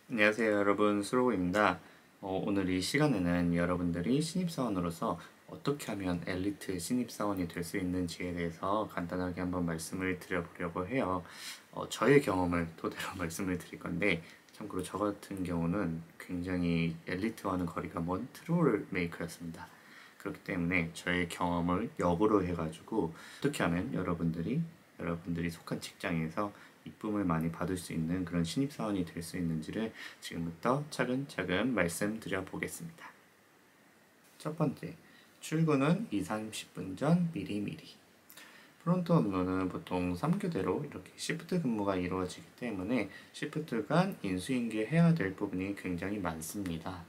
안녕하세요 여러분, 수로우입니다. 오늘 이 시간에는 여러분들이 신입사원으로서 어떻게 하면 엘리트 신입사원이 될 수 있는지에 대해서 간단하게 한번 말씀을 드려보려고 해요. 저의 경험을 토대로 말씀을 드릴 건데, 참고로 저 같은 경우는 굉장히 엘리트와는 거리가 먼 트러블 메이커였습니다. 그렇기 때문에 저의 경험을 역으로 해가지고 어떻게 하면 여러분들이 속한 직장에서 이쁨을 많이 받을 수 있는 그런 신입사원이 될 수 있는지를 지금부터 차근차근 말씀드려 보겠습니다. 첫 번째, 출근은 2, 30분 전 미리미리. 프론트 업무는 보통 3교대로 이렇게 시프트 근무가 이루어지기 때문에 시프트 간 인수인계해야 될 부분이 굉장히 많습니다.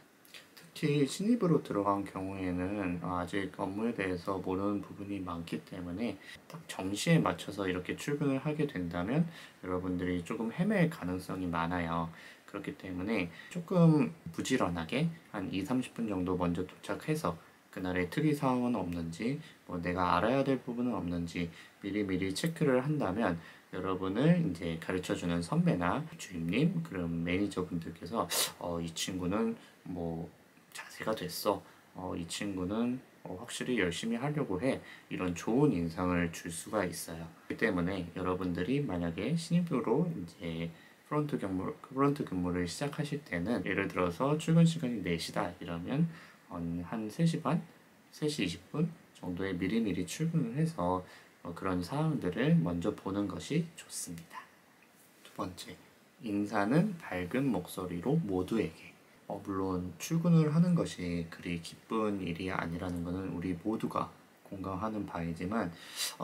특히 신입으로 들어간 경우에는 아직 업무에 대해서 모르는 부분이 많기 때문에 딱 정시에 맞춰서 이렇게 출근을 하게 된다면 여러분들이 조금 헤맬 가능성이 많아요. 그렇기 때문에 조금 부지런하게 한 2, 30분 정도 먼저 도착해서 그날의 특이 사항은 없는지, 내가 알아야 될 부분은 없는지 미리미리 체크를 한다면 여러분을 이제 가르쳐주는 선배나 주임님, 그런 매니저분들께서 이 친구는 자세가 됐어. 이 친구는 확실히 열심히 하려고 해. 이런 좋은 인상을 줄 수가 있어요. 그렇기 때문에 여러분들이 만약에 신입으로 이제 프론트 근무를 시작하실 때는, 예를 들어서 출근 시간이 4시다 이러면 한 3시 반, 3시 20분 정도에 미리미리 출근을 해서 그런 사항들을 먼저 보는 것이 좋습니다. 두 번째, 인사는 밝은 목소리로 모두에게. 물론 출근을 하는 것이 그리 기쁜 일이 아니라는 것은 우리 모두가 공감하는 바이지만,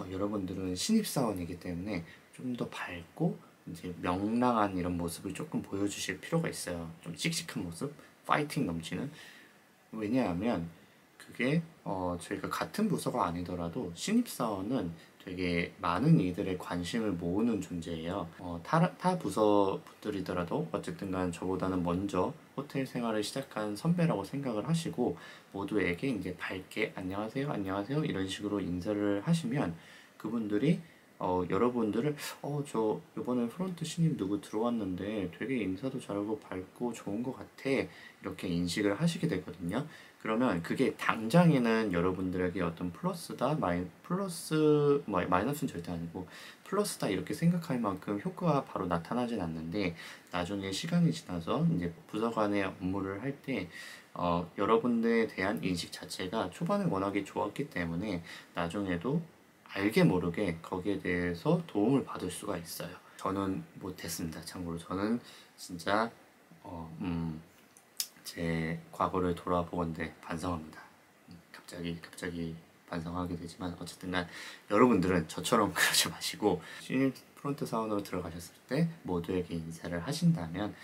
여러분들은 신입사원이기 때문에 좀 더 밝고 이제 명랑한 이런 모습을 조금 보여주실 필요가 있어요. 좀 씩씩한 모습, 파이팅 넘치는. 왜냐하면 그게 저희가 같은 부서가 아니더라도 신입사원은 되게 많은 이들의 관심을 모으는 존재예요. 타 부서 분들이더라도 어쨌든 간 저보다는 먼저 호텔 생활을 시작한 선배라고 생각을 하시고 모두에게 이제 밝게 안녕하세요, 안녕하세요 이런 식으로 인사를 하시면 그분들이 여러분들을 저 이번에 프론트 신입 누구 들어왔는데 되게 인사도 잘하고 밝고 좋은 것 같아 이렇게 인식을 하시게 되거든요. 그러면 그게 당장에는 여러분들에게 어떤 마이너스는 절대 아니고 플러스다 이렇게 생각할 만큼 효과가 바로 나타나진 않는데, 나중에 시간이 지나서 이제 부서 간의 업무를 할 때 여러분들에 대한 인식 자체가 초반에 워낙에 좋았기 때문에 나중에도 알게 모르게 거기에 대해서 도움을 받을 수가 있어요. 저는 못했습니다. 참고로 저는 진짜 제 과거를 돌아보건대 반성합니다. 갑자기 반성하게 되지만 어쨌든간 여러분들은 저처럼 그러지 마시고 신입 프론트 사원으로 들어가셨을 때 모두에게 인사를 하신다면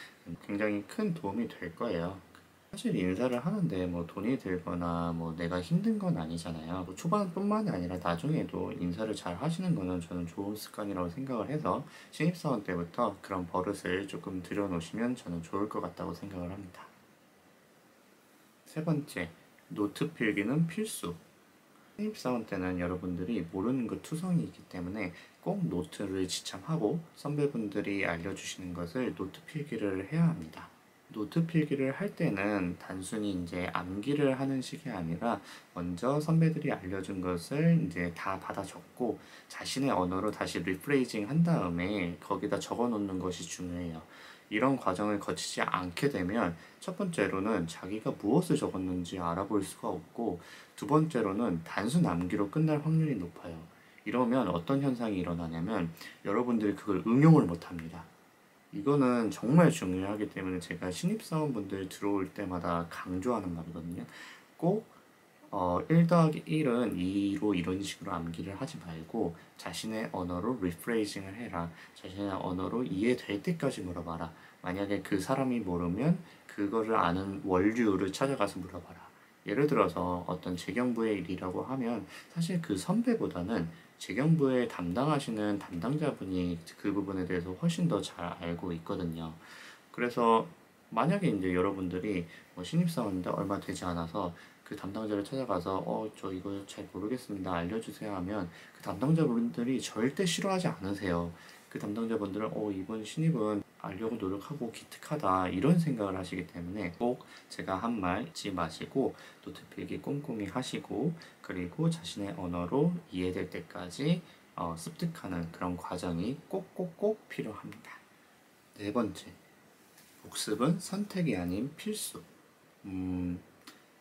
굉장히 큰 도움이 될 거예요. 사실 인사를 하는데 돈이 들거나 내가 힘든 건 아니잖아요. 초반뿐만이 아니라 나중에도 인사를 잘 하시는 거는 저는 좋은 습관이라고 생각을 해서 신입사원 때부터 그런 버릇을 조금 들여놓으시면 저는 좋을 것 같다고 생각을 합니다. 세 번째, 노트 필기는 필수. 신입사원 때는 여러분들이 모르는 것 투성이이기 때문에 꼭 노트를 지참하고 선배분들이 알려주시는 것을 노트 필기를 해야 합니다. 노트 필기를 할 때는 단순히 이제 암기를 하는 식이 아니라 먼저 선배들이 알려준 것을 이제 다 받아 적고 자신의 언어로 다시 리프레이징 한 다음에 거기다 적어 놓는 것이 중요해요. 이런 과정을 거치지 않게 되면 첫 번째로는 자기가 무엇을 적었는지 알아볼 수가 없고, 두 번째로는 단순 암기로 끝날 확률이 높아요. 이러면 어떤 현상이 일어나냐면 여러분들이 그걸 응용을 못 합니다. 이거는 정말 중요하기 때문에 제가 신입사원분들 들어올 때마다 강조하는 말이거든요. 꼭 1 더하기 1은 2로 이런 식으로 암기를 하지 말고 자신의 언어로 리프레이징을 해라. 자신의 언어로 이해될 때까지 물어봐라. 만약에 그 사람이 모르면 그거를 아는 원류를 찾아가서 물어봐라. 예를 들어서 어떤 재경부의 일이라고 하면 사실 그 선배보다는 재경부에 담당하시는 담당자분이 그 부분에 대해서 훨씬 더 잘 알고 있거든요. 그래서 만약에 이제 여러분들이 신입사원인데 얼마 되지 않아서 그 담당자를 찾아가서 저 이거 잘 모르겠습니다 알려주세요 하면 그 담당자분들이 절대 싫어하지 않으세요. 그 담당자분들은 이번 신입은 알려고 노력하고 기특하다 이런 생각을 하시기 때문에 꼭 제가 한 말 잊지 마시고 노트 필기 꼼꼼히 하시고 그리고 자신의 언어로 이해될 때까지 습득하는 그런 과정이 꼭꼭꼭 필요합니다. 네 번째, 복습은 선택이 아닌 필수.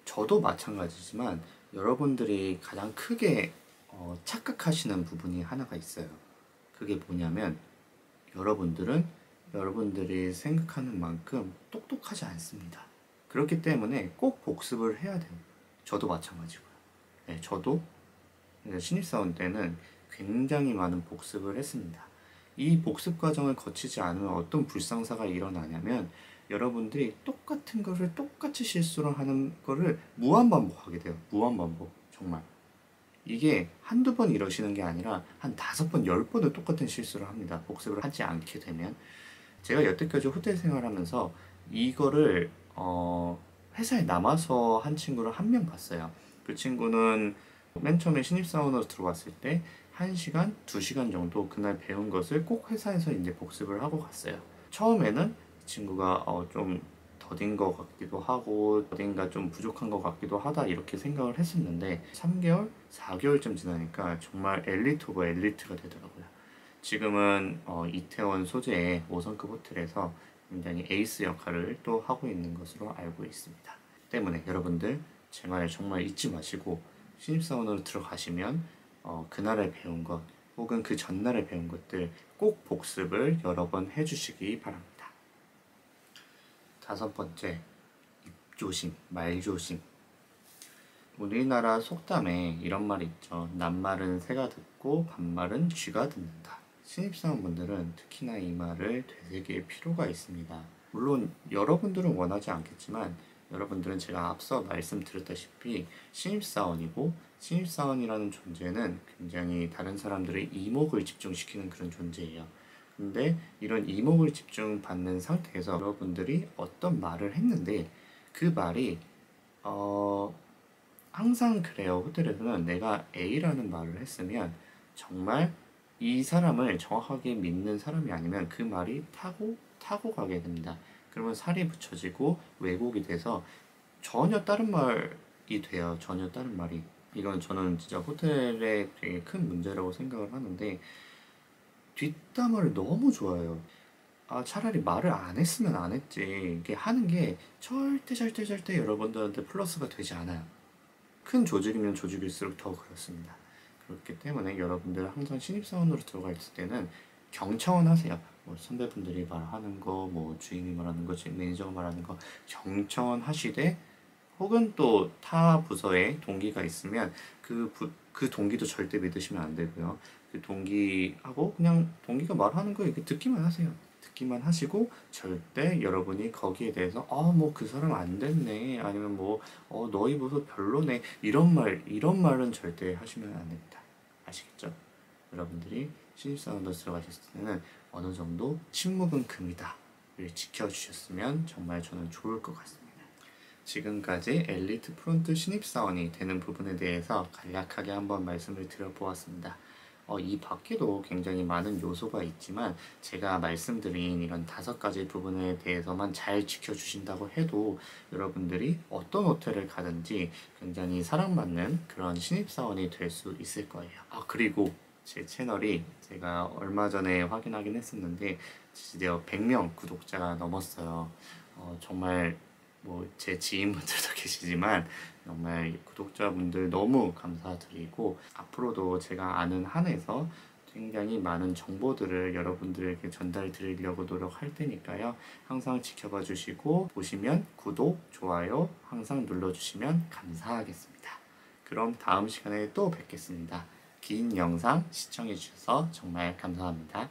저도 마찬가지지만 여러분들이 가장 크게 착각하시는 부분이 하나가 있어요. 그게 뭐냐면 여러분들은 여러분들이 생각하는 만큼 똑똑하지 않습니다. 그렇기 때문에 꼭 복습을 해야 돼요. 저도 마찬가지고요. 네, 저도 신입사원 때는 굉장히 많은 복습을 했습니다. 이 복습 과정을 거치지 않으면 어떤 불상사가 일어나냐면 여러분들이 똑같은 거를 똑같이 실수를 하는 거를 무한반복하게 돼요. 무한반복. 정말. 이게 한두 번 이러시는 게 아니라 한 5번, 10번을 똑같은 실수를 합니다. 복습을 하지 않게 되면. 제가 여태까지 호텔 생활하면서 이거를 회사에 남아서 한 친구를 한 명 봤어요. 그 친구는 맨 처음에 신입사원으로 들어왔을 때 1시간, 2시간 정도 그날 배운 것을 꼭 회사에서 이제 복습을 하고 갔어요. 처음에는 이 친구가 좀 더딘 것 같기도 하고 어딘가 좀 부족한 것 같기도 하다 이렇게 생각을 했었는데 3개월, 4개월쯤 지나니까 정말 엘리트 오브 엘리트가 되더라고요. 지금은 이태원 소재의 5성급 호텔에서 굉장히 에이스 역할을 또 하고 있는 것으로 알고 있습니다. 때문에 여러분들 제 말 정말 잊지 마시고 신입사원으로 들어가시면 그날에 배운 것 혹은 그 전날에 배운 것들 꼭 복습을 여러 번 해주시기 바랍니다. 5번째, 입조심, 말조심. 우리나라 속담에 이런 말이 있죠. 낱말은 새가 듣고 반말은 쥐가 듣는다. 신입사원분들은 특히나 이 말을 되새길 필요가 있습니다. 물론 여러분들은 원하지 않겠지만 여러분들은 제가 앞서 말씀드렸다시피 신입사원이고 신입사원이라는 존재는 굉장히 다른 사람들의 이목을 집중시키는 그런 존재예요. 근데 이런 이목을 집중받는 상태에서 여러분들이 어떤 말을 했는데 그 말이 항상 그래요. 호텔에서는 내가 A라는 말을 했으면 정말 이 사람을 정확하게 믿는 사람이 아니면 그 말이 타고 가게 됩니다. 그러면 살이 붙여지고 왜곡이 돼서 전혀 다른 말이 돼요. 전혀 다른 말이. 이건 저는 진짜 호텔의 되게 큰 문제라고 생각을 하는데 뒷담화를 너무 좋아해요. 차라리 말을 안 했으면 안 했지. 이게 하는 게 절대 여러분들한테 플러스가 되지 않아요. 큰 조직이면 조직일수록 더 그렇습니다. 그렇기 때문에 여러분들 항상 신입사원으로 들어갈 때는 경청은 하세요. 뭐 선배분들이 말하는 거, 뭐 주인이 말하는 거, 매니저가 말하는 거 경청은 하시되 혹은 또 타 부서에 동기가 있으면 그 동기도 절대 믿으시면 안 되고요. 그 동기하고 그냥 동기가 말하는 거 이렇게 듣기만 하세요. 듣기만 하시고 절대 여러분이 거기에 대해서 뭐 그 사람 안 됐네 아니면 뭐 너희 보소 별로네 이런 말은 절대 하시면 안 됩니다. 아시겠죠? 여러분들이 신입사원으로 들어가셨을 때는 어느 정도 침묵은 금이다를 지켜주셨으면 정말 저는 좋을 것 같습니다. 지금까지 엘리트 프론트 신입사원이 되는 부분에 대해서 간략하게 한번 말씀을 드려보았습니다. 이 밖에도 굉장히 많은 요소가 있지만 제가 말씀드린 이런 5가지 부분에 대해서만 잘 지켜주신다고 해도 여러분들이 어떤 호텔을 가든지 굉장히 사랑받는 그런 신입사원이 될 수 있을 거예요. 그리고 제 채널이 제가 얼마 전에 확인하긴 했었는데 드디어 100명 구독자가 넘었어요. 정말 뭐 제 지인분들도 계시지만 정말 구독자분들 너무 감사드리고 앞으로도 제가 아는 한에서 굉장히 많은 정보들을 여러분들에게 전달 드리려고 노력할 테니까요. 항상 지켜봐 주시고 보시면 구독, 좋아요 항상 눌러주시면 감사하겠습니다. 그럼 다음 시간에 또 뵙겠습니다. 긴 영상 시청해 주셔서 정말 감사합니다.